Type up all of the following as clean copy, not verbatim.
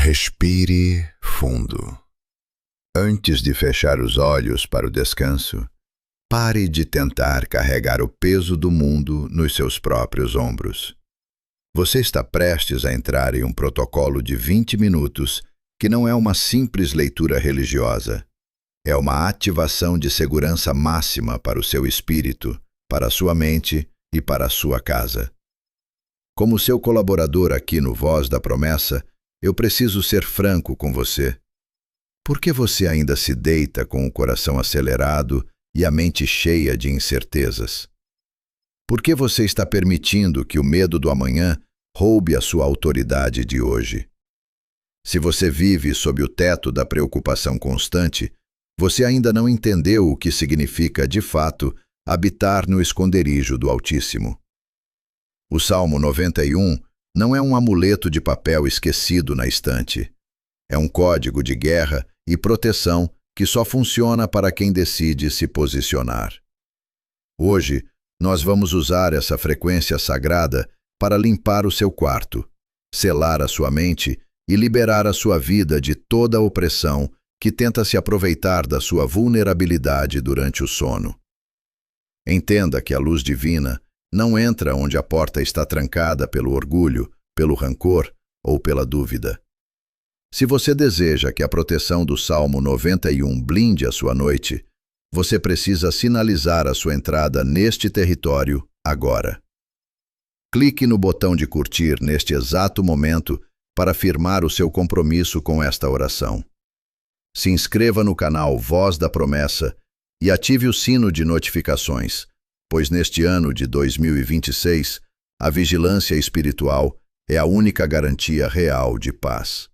Respire fundo. Antes de fechar os olhos para o descanso, pare de tentar carregar o peso do mundo nos seus próprios ombros. Você está prestes a entrar em um protocolo de 20 minutos que não é uma simples leitura religiosa. É uma ativação de segurança máxima para o seu espírito, para a sua mente e para a sua casa. Como seu colaborador aqui no Voz da Promessa, eu preciso ser franco com você. Por que você ainda se deita com o coração acelerado e a mente cheia de incertezas? Por que você está permitindo que o medo do amanhã roube a sua autoridade de hoje? Se você vive sob o teto da preocupação constante, você ainda não entendeu o que significa, de fato, habitar no esconderijo do Altíssimo. O Salmo 91 não é um amuleto de papel esquecido na estante. É um código de guerra e proteção que só funciona para quem decide se posicionar. Hoje, nós vamos usar essa frequência sagrada para limpar o seu quarto, selar a sua mente e liberar a sua vida de toda a opressão que tenta se aproveitar da sua vulnerabilidade durante o sono. Entenda que a luz divina não entra onde a porta está trancada pelo orgulho, pelo rancor ou pela dúvida. Se você deseja que a proteção do Salmo 91 blinde a sua noite, você precisa sinalizar a sua entrada neste território agora. Clique no botão de curtir neste exato momento para firmar o seu compromisso com esta oração. Se inscreva no canal Voz da Promessa e ative o sino de notificações, pois neste ano de 2026, a vigilância espiritual é a única garantia real de paz.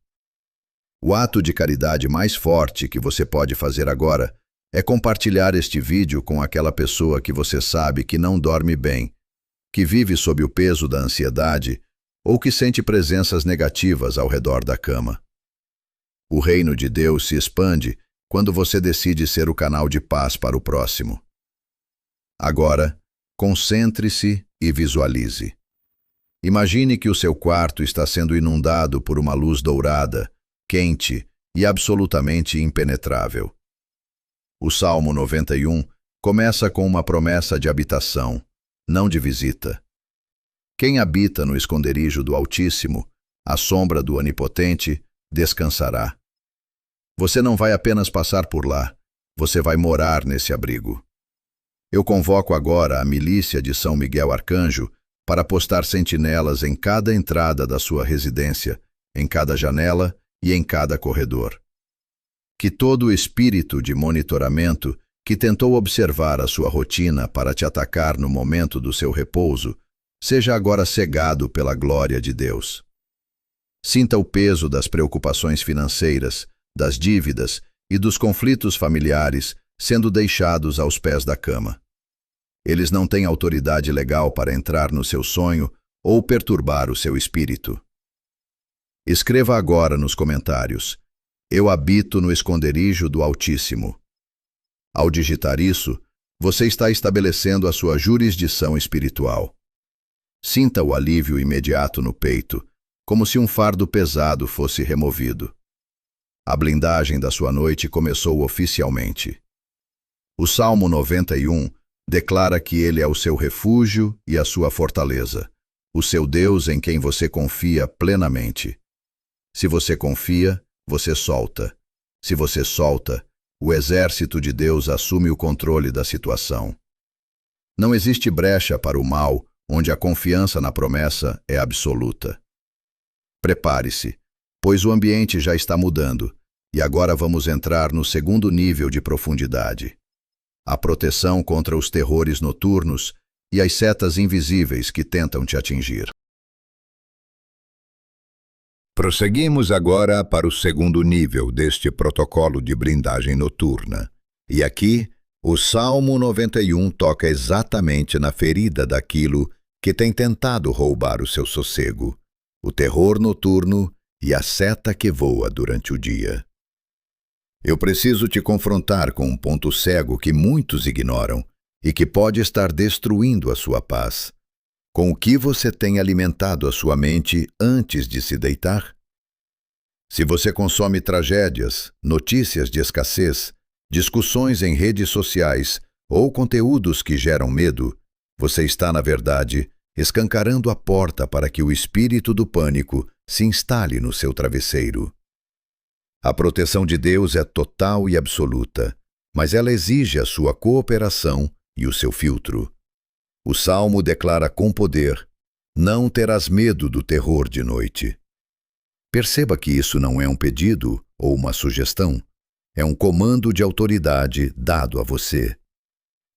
O ato de caridade mais forte que você pode fazer agora é compartilhar este vídeo com aquela pessoa que você sabe que não dorme bem, que vive sob o peso da ansiedade ou que sente presenças negativas ao redor da cama. O reino de Deus se expande quando você decide ser o canal de paz para o próximo. Agora, concentre-se e visualize. Imagine que o seu quarto está sendo inundado por uma luz dourada, quente e absolutamente impenetrável. O Salmo 91 começa com uma promessa de habitação, não de visita. Quem habita no esconderijo do Altíssimo, à sombra do Onipotente, descansará. Você não vai apenas passar por lá, você vai morar nesse abrigo. Eu convoco agora a milícia de São Miguel Arcanjo para postar sentinelas em cada entrada da sua residência, em cada janela e em cada corredor. Que todo o espírito de monitoramento que tentou observar a sua rotina para te atacar no momento do seu repouso seja agora cegado pela glória de Deus. Sinta o peso das preocupações financeiras, das dívidas e dos conflitos familiares sendo deixados aos pés da cama. Eles não têm autoridade legal para entrar no seu sonho ou perturbar o seu espírito. Escreva agora nos comentários: eu habito no esconderijo do Altíssimo. Ao digitar isso, você está estabelecendo a sua jurisdição espiritual. Sinta o alívio imediato no peito, como se um fardo pesado fosse removido. A blindagem da sua noite começou oficialmente. O Salmo 91 declara que ele é o seu refúgio e a sua fortaleza, o seu Deus em quem você confia plenamente. Se você confia, você solta. Se você solta, o exército de Deus assume o controle da situação. Não existe brecha para o mal, onde a confiança na promessa é absoluta. Prepare-se, pois o ambiente já está mudando, e agora vamos entrar no segundo nível de profundidade. A proteção contra os terrores noturnos e as setas invisíveis que tentam te atingir. Prosseguimos agora para o segundo nível deste protocolo de blindagem noturna. E aqui, o Salmo 91 toca exatamente na ferida daquilo que tem tentado roubar o seu sossego, o terror noturno e a seta que voa durante o dia. Eu preciso te confrontar com um ponto cego que muitos ignoram e que pode estar destruindo a sua paz. Com o que você tem alimentado a sua mente antes de se deitar? Se você consome tragédias, notícias de escassez, discussões em redes sociais ou conteúdos que geram medo, você está, na verdade, escancarando a porta para que o espírito do pânico se instale no seu travesseiro. A proteção de Deus é total e absoluta, mas ela exige a sua cooperação e o seu filtro. O Salmo declara com poder: não terás medo do terror de noite. Perceba que isso não é um pedido ou uma sugestão, é um comando de autoridade dado a você.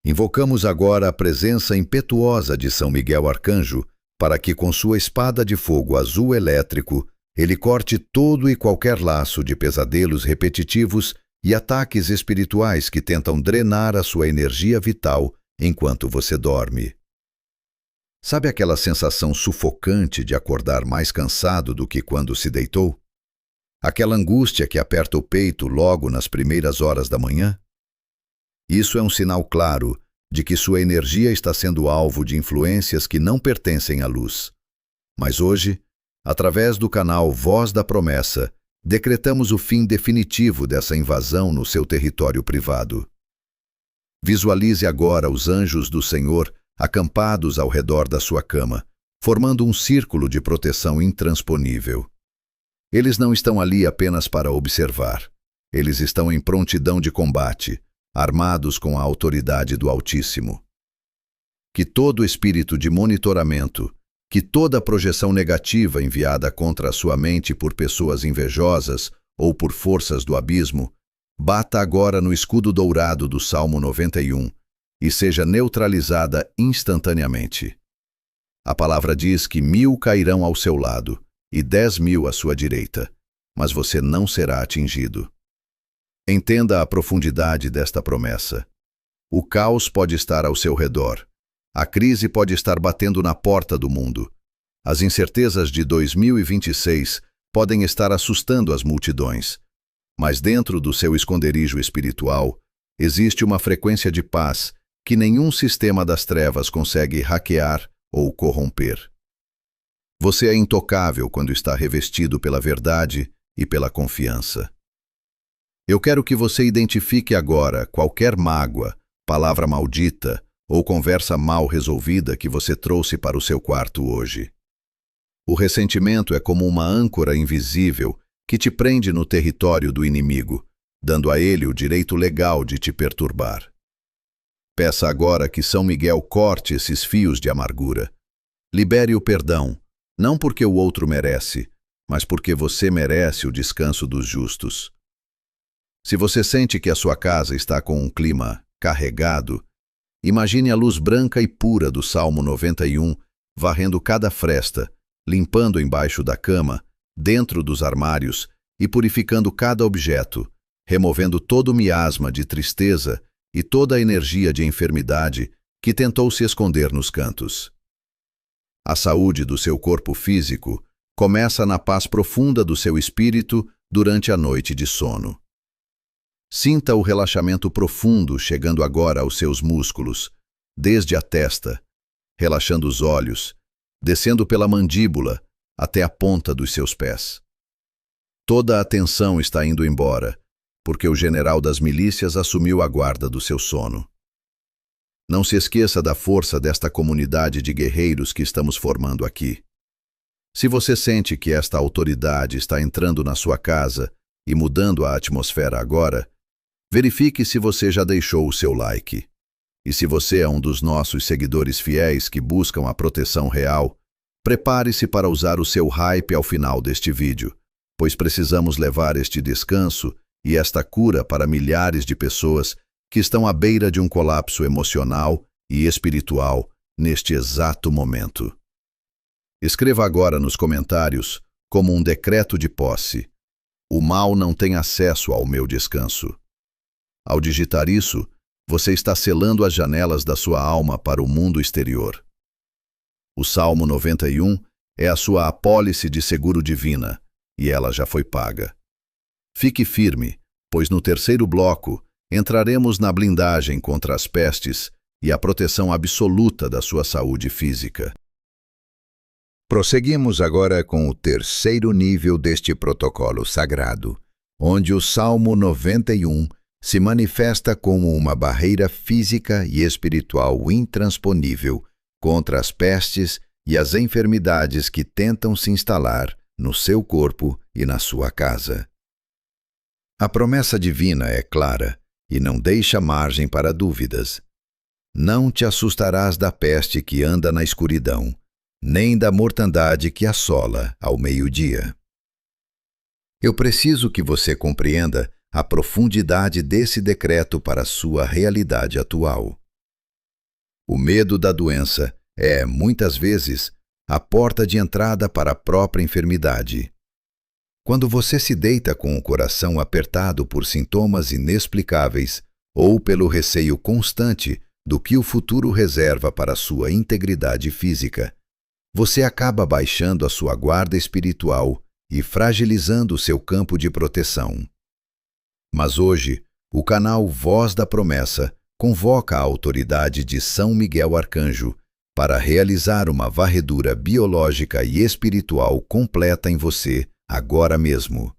Invocamos agora a presença impetuosa de São Miguel Arcanjo para que, com sua espada de fogo azul elétrico, ele corte todo e qualquer laço de pesadelos repetitivos e ataques espirituais que tentam drenar a sua energia vital enquanto você dorme. Sabe aquela sensação sufocante de acordar mais cansado do que quando se deitou? Aquela angústia que aperta o peito logo nas primeiras horas da manhã? Isso é um sinal claro de que sua energia está sendo alvo de influências que não pertencem à luz. Mas hoje, através do canal Voz da Promessa, decretamos o fim definitivo dessa invasão no seu território privado. Visualize agora os anjos do Senhor acampados ao redor da sua cama, formando um círculo de proteção intransponível. Eles não estão ali apenas para observar. Eles estão em prontidão de combate, armados com a autoridade do Altíssimo. Que todo espírito de monitoramento, que toda projeção negativa enviada contra a sua mente por pessoas invejosas ou por forças do abismo, bata agora no escudo dourado do Salmo 91 e seja neutralizada instantaneamente. A palavra diz que 1000 cairão ao seu lado e 10.000 à sua direita, mas você não será atingido. Entenda a profundidade desta promessa. O caos pode estar ao seu redor. A crise pode estar batendo na porta do mundo. As incertezas de 2026 podem estar assustando as multidões. Mas dentro do seu esconderijo espiritual, existe uma frequência de paz que nenhum sistema das trevas consegue hackear ou corromper. Você é intocável quando está revestido pela verdade e pela confiança. Eu quero que você identifique agora qualquer mágoa, palavra maldita ou conversa mal resolvida que você trouxe para o seu quarto hoje. O ressentimento é como uma âncora invisível que te prende no território do inimigo, dando a ele o direito legal de te perturbar. Peça agora que São Miguel corte esses fios de amargura. Libere o perdão, não porque o outro merece, mas porque você merece o descanso dos justos. Se você sente que a sua casa está com um clima carregado, imagine a luz branca e pura do Salmo 91 varrendo cada fresta, limpando embaixo da cama, dentro dos armários e purificando cada objeto, removendo todo o miasma de tristeza e toda a energia de enfermidade que tentou se esconder nos cantos. A saúde do seu corpo físico começa na paz profunda do seu espírito durante a noite de sono. Sinta o relaxamento profundo chegando agora aos seus músculos, desde a testa, relaxando os olhos, descendo pela mandíbula até a ponta dos seus pés. Toda a tensão está indo embora, porque o general das milícias assumiu a guarda do seu sono. Não se esqueça da força desta comunidade de guerreiros que estamos formando aqui. Se você sente que esta autoridade está entrando na sua casa e mudando a atmosfera agora, verifique se você já deixou o seu like. E se você é um dos nossos seguidores fiéis que buscam a proteção real, prepare-se para usar o seu hype ao final deste vídeo, pois precisamos levar este descanso e esta cura para milhares de pessoas que estão à beira de um colapso emocional e espiritual neste exato momento. Escreva agora nos comentários, como um decreto de posse: o mal não tem acesso ao meu descanso. Ao digitar isso, você está selando as janelas da sua alma para o mundo exterior. O Salmo 91 é a sua apólice de seguro divina, e ela já foi paga. Fique firme, pois no terceiro bloco entraremos na blindagem contra as pestes e a proteção absoluta da sua saúde física. Prosseguimos agora com o terceiro nível deste protocolo sagrado, onde o Salmo 91 se manifesta como uma barreira física e espiritual intransponível contra as pestes e as enfermidades que tentam se instalar no seu corpo e na sua casa. A promessa divina é clara e não deixa margem para dúvidas. Não te assustarás da peste que anda na escuridão, nem da mortandade que assola ao meio-dia. Eu preciso que você compreenda a profundidade desse decreto para a sua realidade atual. O medo da doença é, muitas vezes, a porta de entrada para a própria enfermidade. Quando você se deita com o coração apertado por sintomas inexplicáveis ou pelo receio constante do que o futuro reserva para a sua integridade física, você acaba baixando a sua guarda espiritual e fragilizando o seu campo de proteção. Mas hoje, o canal Voz da Promessa convoca a autoridade de São Miguel Arcanjo para realizar uma varredura biológica e espiritual completa em você agora mesmo.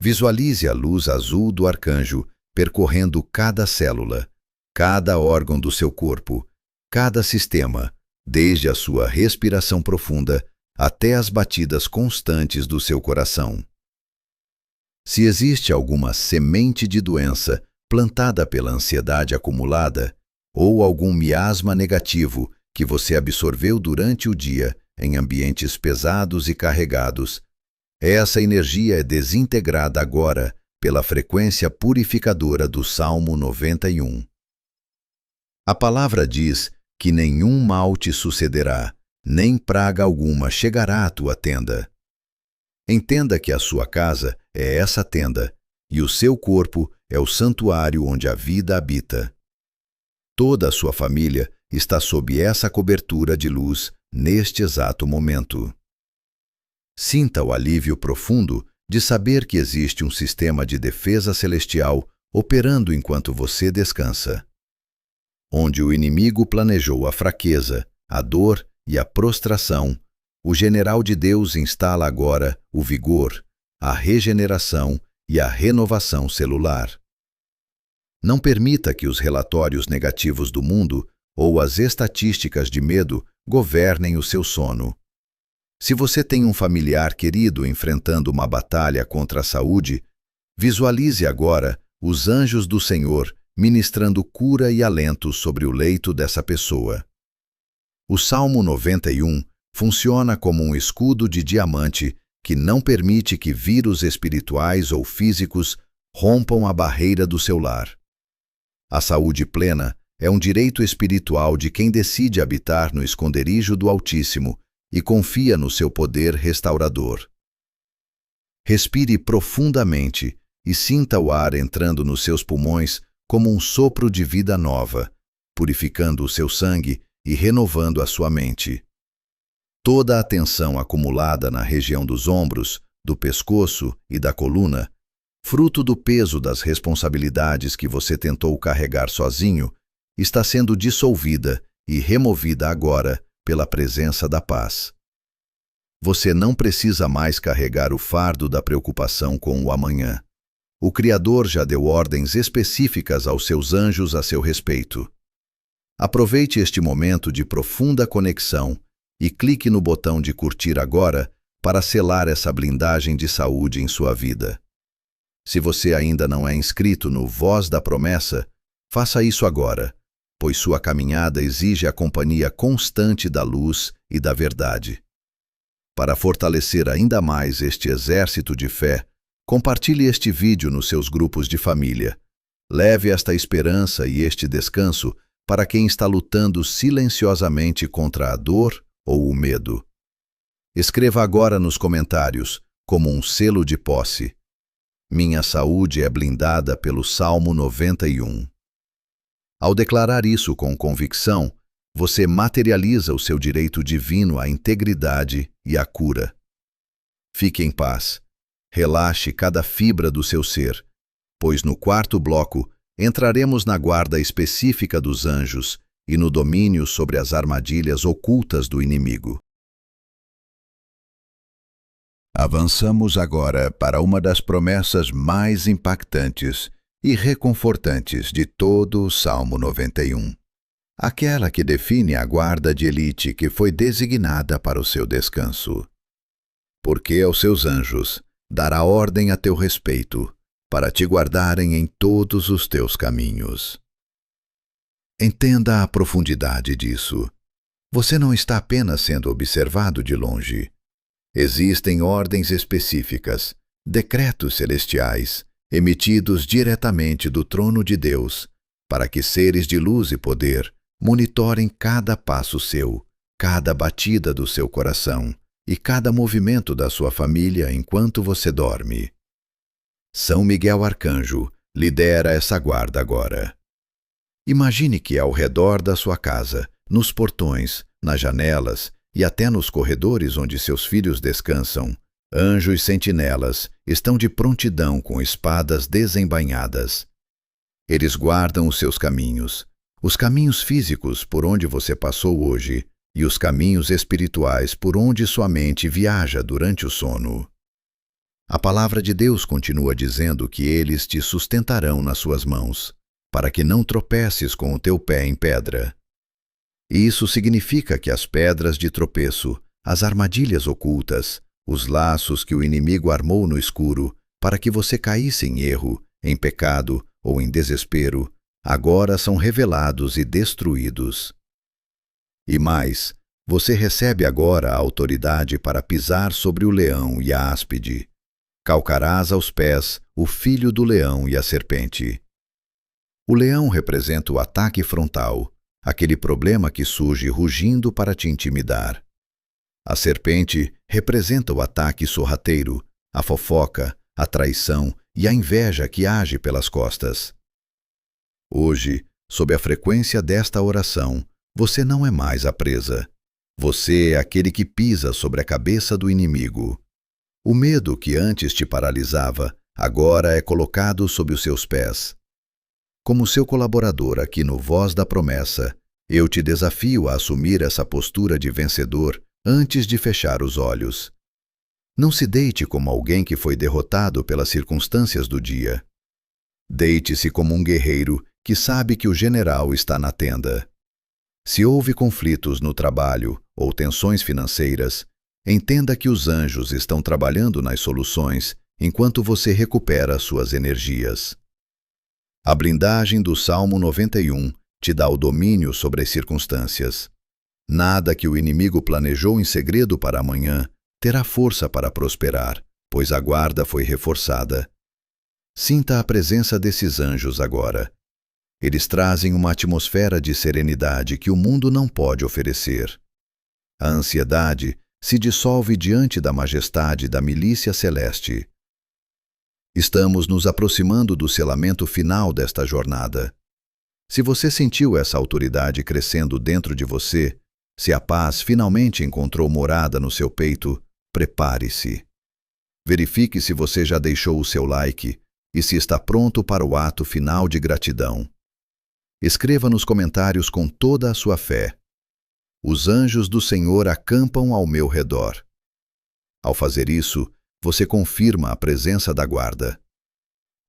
Visualize a luz azul do arcanjo percorrendo cada célula, cada órgão do seu corpo, cada sistema, desde a sua respiração profunda até as batidas constantes do seu coração. Se existe alguma semente de doença plantada pela ansiedade acumulada ou algum miasma negativo que você absorveu durante o dia em ambientes pesados e carregados, essa energia é desintegrada agora pela frequência purificadora do Salmo 91. A palavra diz que nenhum mal te sucederá, nem praga alguma chegará à tua tenda. Entenda que a sua casa é essa tenda, e o seu corpo é o santuário onde a vida habita. Toda a sua família está sob essa cobertura de luz neste exato momento. Sinta o alívio profundo de saber que existe um sistema de defesa celestial operando enquanto você descansa. Onde o inimigo planejou a fraqueza, a dor e a prostração, o general de Deus instala agora o vigor, a regeneração e a renovação celular. Não permita que os relatórios negativos do mundo ou as estatísticas de medo governem o seu sono. Se você tem um familiar querido enfrentando uma batalha contra a saúde, visualize agora os anjos do Senhor ministrando cura e alento sobre o leito dessa pessoa. O Salmo 91 funciona como um escudo de diamante que não permite que vírus espirituais ou físicos rompam a barreira do seu lar. A saúde plena é um direito espiritual de quem decide habitar no esconderijo do Altíssimo e confia no seu poder restaurador. Respire profundamente e sinta o ar entrando nos seus pulmões como um sopro de vida nova, purificando o seu sangue e renovando a sua mente. Toda a tensão acumulada na região dos ombros, do pescoço e da coluna, fruto do peso das responsabilidades que você tentou carregar sozinho, está sendo dissolvida e removida agora pela presença da paz. Você não precisa mais carregar o fardo da preocupação com o amanhã. O Criador já deu ordens específicas aos seus anjos a seu respeito. Aproveite este momento de profunda conexão e clique no botão de curtir agora para selar essa blindagem de saúde em sua vida. Se você ainda não é inscrito no Voz da Promessa, faça isso agora, pois sua caminhada exige a companhia constante da luz e da verdade. Para fortalecer ainda mais este exército de fé, compartilhe este vídeo nos seus grupos de família. Leve esta esperança e este descanso para quem está lutando silenciosamente contra a dor ou o medo. Escreva agora nos comentários, como um selo de posse: minha saúde é blindada pelo Salmo 91. Ao declarar isso com convicção, você materializa o seu direito divino à integridade e à cura. Fique em paz. Relaxe cada fibra do seu ser, pois no quarto bloco entraremos na guarda específica dos anjos e no domínio sobre as armadilhas ocultas do inimigo. Avançamos agora para uma das promessas mais impactantes e reconfortantes de todo o Salmo 91. Aquela que define a guarda de elite que foi designada para o seu descanso. Porque aos seus anjos dará ordem a teu respeito, para te guardarem em todos os teus caminhos. Entenda a profundidade disso. Você não está apenas sendo observado de longe. Existem ordens específicas, decretos celestiais, emitidos diretamente do trono de Deus, para que seres de luz e poder monitorem cada passo seu, cada batida do seu coração e cada movimento da sua família enquanto você dorme. São Miguel Arcanjo lidera essa guarda agora. Imagine que ao redor da sua casa, nos portões, nas janelas e até nos corredores onde seus filhos descansam, anjos sentinelas estão de prontidão com espadas desembainhadas. Eles guardam os seus caminhos, os caminhos físicos por onde você passou hoje e os caminhos espirituais por onde sua mente viaja durante o sono. A palavra de Deus continua dizendo que eles te sustentarão nas suas mãos, para que não tropeces com o teu pé em pedra. Isso significa que as pedras de tropeço, as armadilhas ocultas, os laços que o inimigo armou no escuro para que você caísse em erro, em pecado ou em desespero, agora são revelados e destruídos. E mais, você recebe agora a autoridade para pisar sobre o leão e a áspide. Calcarás aos pés o filho do leão e a serpente. O leão representa o ataque frontal, aquele problema que surge rugindo para te intimidar. A serpente representa o ataque sorrateiro, a fofoca, a traição e a inveja que age pelas costas. Hoje, sob a frequência desta oração, você não é mais a presa. Você é aquele que pisa sobre a cabeça do inimigo. O medo que antes te paralisava, agora é colocado sob os seus pés. Como seu colaborador aqui no Voz da Promessa, eu te desafio a assumir essa postura de vencedor antes de fechar os olhos. Não se deite como alguém que foi derrotado pelas circunstâncias do dia. Deite-se como um guerreiro que sabe que o general está na tenda. Se houve conflitos no trabalho ou tensões financeiras, entenda que os anjos estão trabalhando nas soluções enquanto você recupera suas energias. A blindagem do Salmo 91 te dá o domínio sobre as circunstâncias. Nada que o inimigo planejou em segredo para amanhã terá força para prosperar, pois a guarda foi reforçada. Sinta a presença desses anjos agora. Eles trazem uma atmosfera de serenidade que o mundo não pode oferecer. A ansiedade se dissolve diante da majestade da milícia celeste. Estamos nos aproximando do selamento final desta jornada. Se você sentiu essa autoridade crescendo dentro de você, se a paz finalmente encontrou morada no seu peito, prepare-se. Verifique se você já deixou o seu like e se está pronto para o ato final de gratidão. Escreva nos comentários com toda a sua fé. Os anjos do Senhor acampam ao meu redor. Ao fazer isso, você confirma a presença da guarda.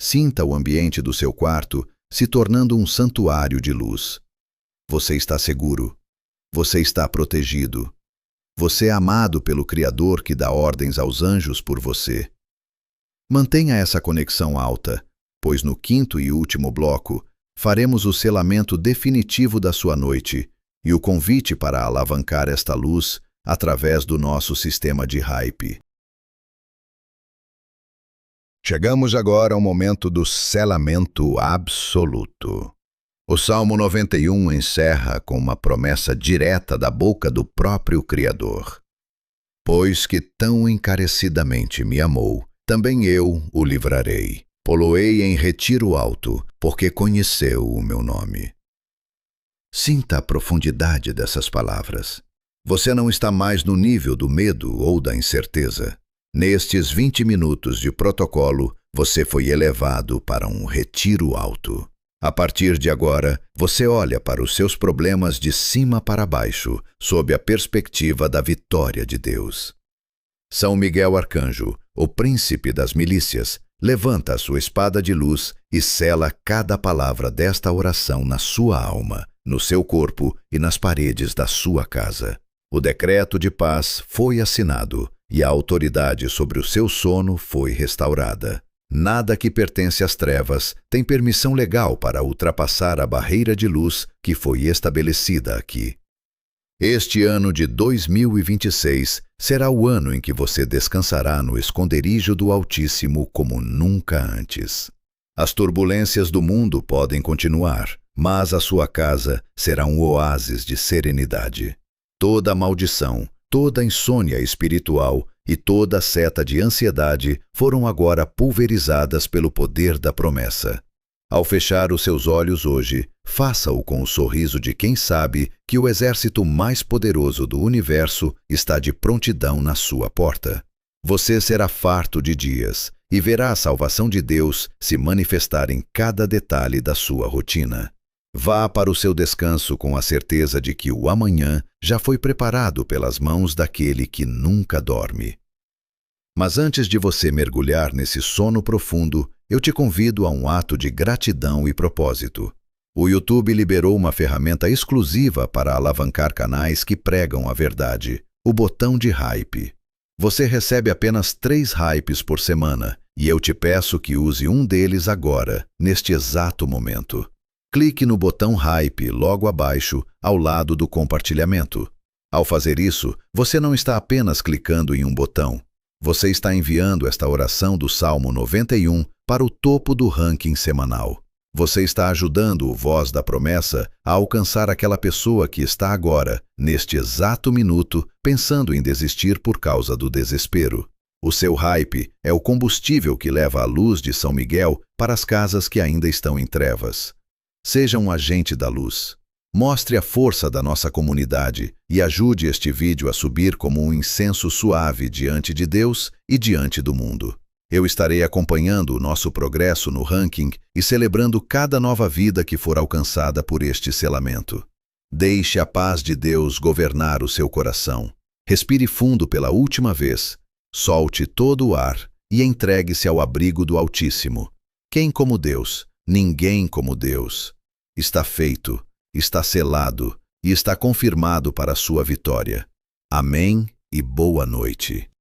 Sinta o ambiente do seu quarto se tornando um santuário de luz. Você está seguro. Você está protegido. Você é amado pelo Criador que dá ordens aos anjos por você. Mantenha essa conexão alta, pois no quinto e último bloco, faremos o selamento definitivo da sua noite e o convite para alavancar esta luz através do nosso sistema de hype. Chegamos agora ao momento do selamento absoluto. O Salmo 91 encerra com uma promessa direta da boca do próprio Criador. Pois que tão encarecidamente me amou, também eu o livrarei. Poloei em retiro alto, porque conheceu o meu nome. Sinta a profundidade dessas palavras. Você não está mais no nível do medo ou da incerteza. Nestes 20 minutos de protocolo, você foi elevado para um retiro alto. A partir de agora, você olha para os seus problemas de cima para baixo, sob a perspectiva da vitória de Deus. São Miguel Arcanjo, o príncipe das milícias, levanta a sua espada de luz e sela cada palavra desta oração na sua alma, no seu corpo e nas paredes da sua casa. O decreto de paz foi assinado e a autoridade sobre o seu sono foi restaurada. Nada que pertence às trevas tem permissão legal para ultrapassar a barreira de luz que foi estabelecida aqui. Este ano de 2026 será o ano em que você descansará no esconderijo do Altíssimo como nunca antes. As turbulências do mundo podem continuar, mas a sua casa será um oásis de serenidade. Toda maldição, toda insônia espiritual e toda seta de ansiedade foram agora pulverizadas pelo poder da promessa. Ao fechar os seus olhos hoje, faça-o com o sorriso de quem sabe que o exército mais poderoso do universo está de prontidão na sua porta. Você será farto de dias e verá a salvação de Deus se manifestar em cada detalhe da sua rotina. Vá para o seu descanso com a certeza de que o amanhã já foi preparado pelas mãos daquele que nunca dorme. Mas antes de você mergulhar nesse sono profundo, eu te convido a um ato de gratidão e propósito. O YouTube liberou uma ferramenta exclusiva para alavancar canais que pregam a verdade, o botão de hype. Você recebe apenas 3 hypes por semana e eu te peço que use um deles agora, neste exato momento. Clique no botão hype logo abaixo, ao lado do compartilhamento. Ao fazer isso, você não está apenas clicando em um botão. Você está enviando esta oração do Salmo 91 para o topo do ranking semanal. Você está ajudando o Voz da Promessa a alcançar aquela pessoa que está agora, neste exato minuto, pensando em desistir por causa do desespero. O seu hype é o combustível que leva a luz de São Miguel para as casas que ainda estão em trevas. Seja um agente da luz. Mostre a força da nossa comunidade e ajude este vídeo a subir como um incenso suave diante de Deus e diante do mundo. Eu estarei acompanhando o nosso progresso no ranking e celebrando cada nova vida que for alcançada por este selamento. Deixe a paz de Deus governar o seu coração. Respire fundo pela última vez. Solte todo o ar e entregue-se ao abrigo do Altíssimo. Quem como Deus? Ninguém como Deus. Está feito, está selado e está confirmado para a sua vitória. Amém e boa noite.